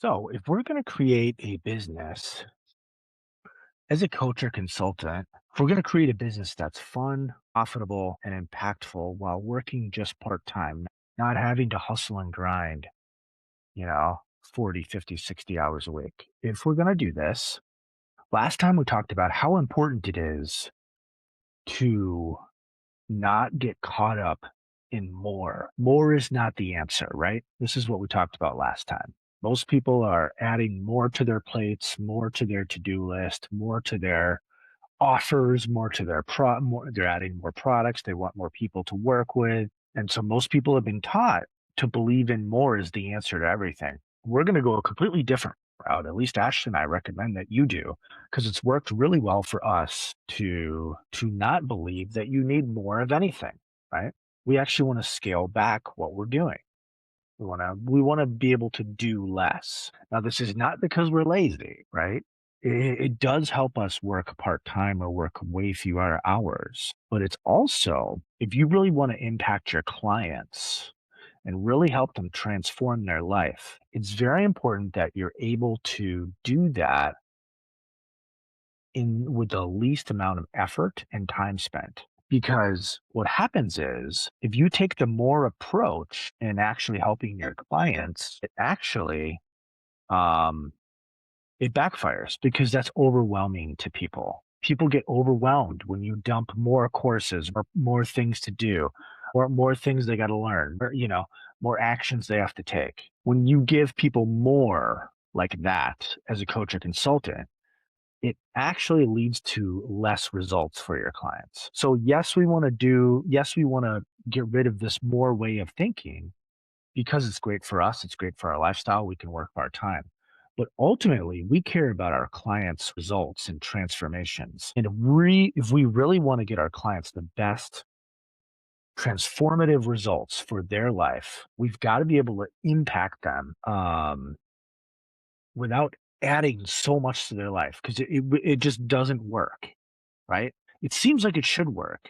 So, if we're going to create a business as a coach or consultant, if we're going to create a business that's fun, profitable, and impactful while working just part time, not having to hustle and grind, you know, 40, 50, 60 hours a week. If we're going to do this, last time we talked about how important it is to not get caught up in more. More is not the answer, right? This is what we talked about last time. Most people are adding more to their plates, more to their to-do list, more to their offers, more to their more, they're adding more products, they want more people to work with. And so most people have been taught to believe in more is the answer to everything. We're going to go a completely different route. At least Ashley and I recommend that you do, because it's worked really well for us to not believe that you need more of anything, right? We actually want to scale back what we're doing. We want to be able to do less. Now, this is not because we're lazy, right? It does help us work part-time or work way fewer hours, but it's also, if you really want to impact your clients and really help them transform their life, it's very important that you're able to do that in with the least amount of effort and time spent. Because what happens is if you take the more approach in actually helping your clients, it actually um, it backfires because that's overwhelming to people. People get overwhelmed when you dump more courses or more things to do or more things they got to learn or more actions they have to take. When you give people more like that as a coach or consultant, it actually leads to less results for your clients. So yes, we want to get rid of this more way of thinking because it's great for us, it's great for our lifestyle, we can work part time. But ultimately, we care about our clients' results and transformations. And if we really want to get our clients the best transformative results for their life, we've got to be able to impact them without adding so much to their life because it just doesn't work, right? It seems like it should work.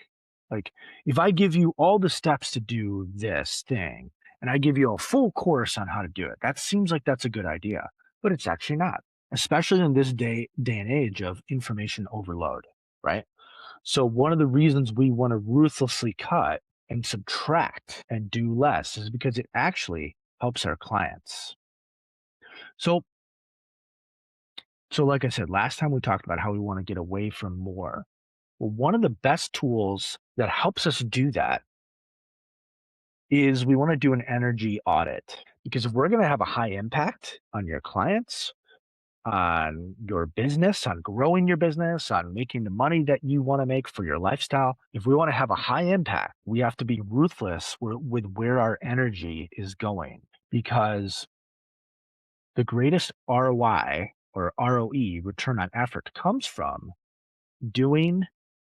Like if I give you all the steps to do this thing and I give you a full course on how to do it, that seems like that's a good idea, but it's actually not, especially in this day and age of information overload, right? So one of the reasons we want to ruthlessly cut and subtract and do less is because it actually helps our clients. So so like I said, last time we talked about how we want to get away from more. Well, one of the best tools that helps us do that is we want to do an energy audit. Because if we're going to have a high impact on your clients, on your business, on growing your business, on making the money that you want to make for your lifestyle, if we want to have a high impact, we have to be ruthless with where our energy is going. Because the greatest ROI or ROE, return on effort, comes from doing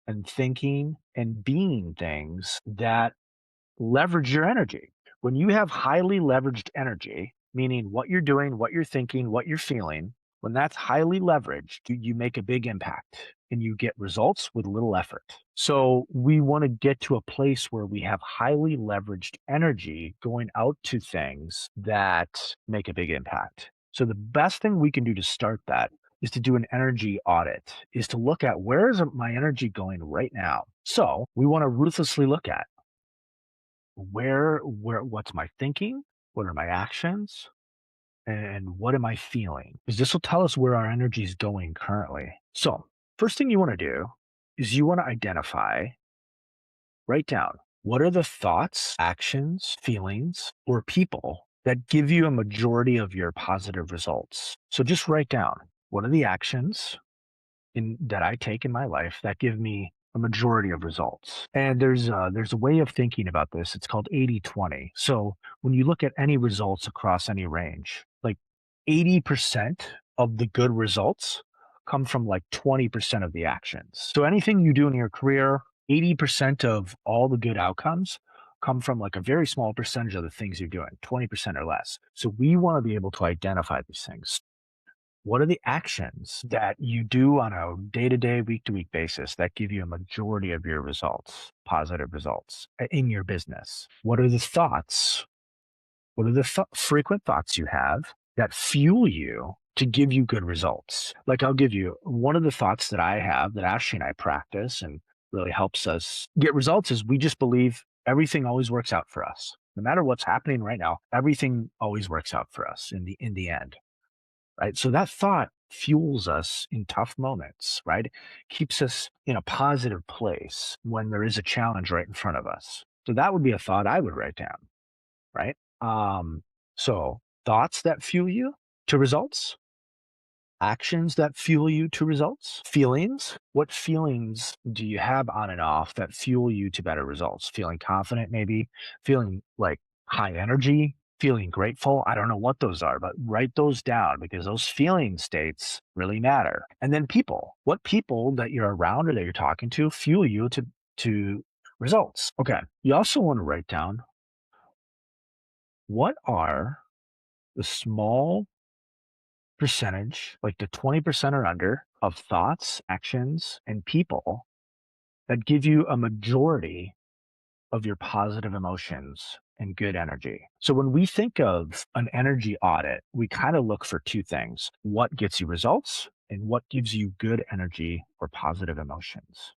and thinking and being things that leverage your energy. When you have highly leveraged energy, meaning what you're doing, what you're thinking, what you're feeling, when that's highly leveraged, you make a big impact and you get results with little effort. So we want to get to a place where we have highly leveraged energy going out to things that make a big impact. So the best thing we can do to start that is to do an energy audit, is to look at where is my energy going right now. So we want to ruthlessly look at what's my thinking, what are my actions, and what am I feeling? Because this will tell us where our energy is going currently. So first thing you want to do is you want to identify, write down, what are the thoughts, actions, feelings, or people that give you a majority of your positive results. So just write down, what are the actions that I take in my life that give me a majority of results. And there's a way of thinking about this. It's called 80-20. So when you look at any results across any range, like 80% of the good results come from like 20% of the actions. So anything you do in your career, 80% of all the good outcomes come from like a very small percentage of the things you're doing, 20% or less. So we want to be able to identify these things. What are the actions that you do on a day to day, week to week basis that give you a majority of your results, positive results in your business? What are the thoughts? What are the frequent thoughts you have? that fuel you to give you good results. Like I'll give you one of the thoughts that I have that Ashley and I practice and really helps us get results is we just believe everything always works out for us. No matter what's happening right now, everything always works out for us in the end. Right. So that thought fuels us in tough moments, right? Keeps us in a positive place when there is a challenge right in front of us. So that would be a thought I would write down, right? So thoughts that fuel you to results, actions that fuel you to results, feelings. What feelings do you have on and off that fuel you to better results? Feeling confident, maybe feeling like high energy, feeling grateful. I don't know what those are, but write those down because those feeling states really matter. And then people, what people that you're around or that you're talking to fuel you to results. Okay. You also want to write down what are the small percentage, like the 20% or under of thoughts, actions, and people that give you a majority of your positive emotions and good energy. So when we think of an energy audit, we kind of look for two things: what gets you results and what gives you good energy or positive emotions.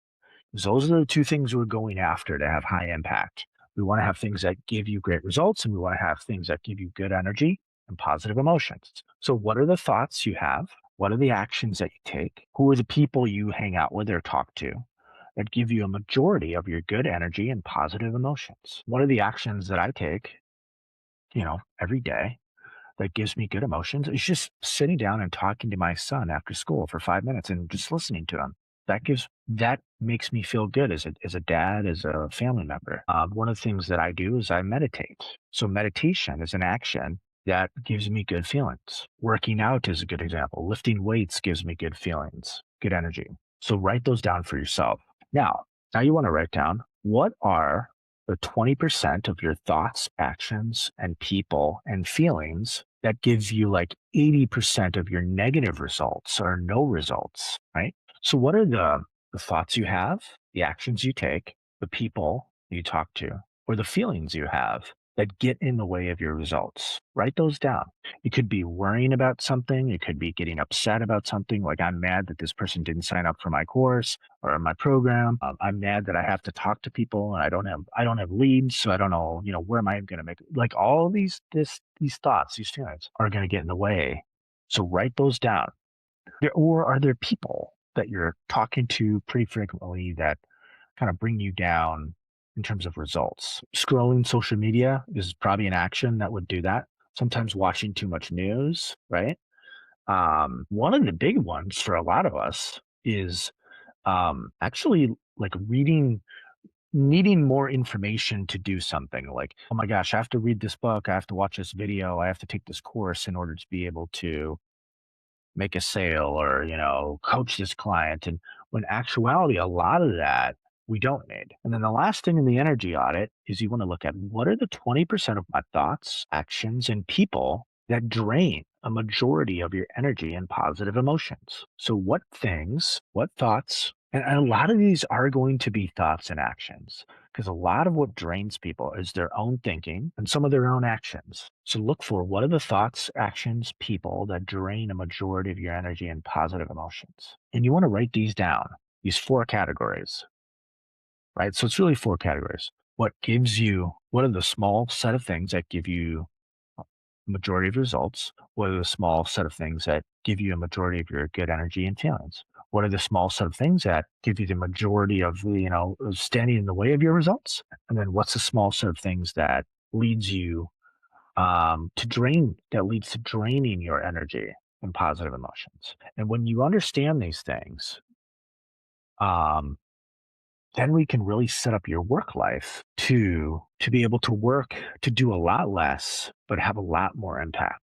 Those are the two things we're going after to have high impact. We want to have things that give you great results, and we want to have things that give you good energy and positive emotions. So, what are the thoughts you have? What are the actions that you take? Who are the people you hang out with or talk to that give you a majority of your good energy and positive emotions? What are the actions that I take, every day that gives me good emotions? It's just sitting down and talking to my son after school for 5 minutes and just listening to him. That makes me feel good as a dad, as a family member. One of the things that I do is I meditate. So meditation is an action that gives me good feelings. Working out is a good example. Lifting weights gives me good feelings, good energy. So write those down for yourself. Now you want to write down what are the 20% of your thoughts, actions, and people and feelings that gives you like 80% of your negative results or no results, right? So, what are the thoughts you have, the actions you take, the people you talk to, or the feelings you have that get in the way of your results? Write those down. You could be worrying about something. You could be getting upset about something. Like, I'm mad that this person didn't sign up for my course or my program. I'm mad that I have to talk to people and I don't have leads, so I don't know, where am I going to make like all of these thoughts, these feelings are going to get in the way. So write those down. Or are there people that you're talking to pretty frequently that kind of bring you down in terms of results? Scrolling social media is probably an action that would do that. Sometimes watching too much news, right? One of the big ones for a lot of us is actually like needing more information to do something like, oh my gosh, I have to read this book, I have to watch this video, I have to take this course in order to be able to make a sale or, coach this client. And when actuality, a lot of that we don't need. And then the last thing in the energy audit is you want to look at what are the 20% of my thoughts, actions, and people that drain a majority of your energy and positive emotions. So what things, what thoughts, and a lot of these are going to be thoughts and actions because a lot of what drains people is their own thinking and some of their own actions. So look for what are the thoughts, actions, people that drain a majority of your energy and positive emotions. And you want to write these down, these four categories, right? So it's really four categories. What are the small set of things that give you a majority of results? What are the small set of things that give you a majority of your good energy and feelings? What are the small set of things that give you the majority of, standing in the way of your results? And then what's the small set of things that leads you that leads to draining your energy and positive emotions? And when you understand these things, um, then we can really set up your work life to be able to work to do a lot less but have a lot more impact.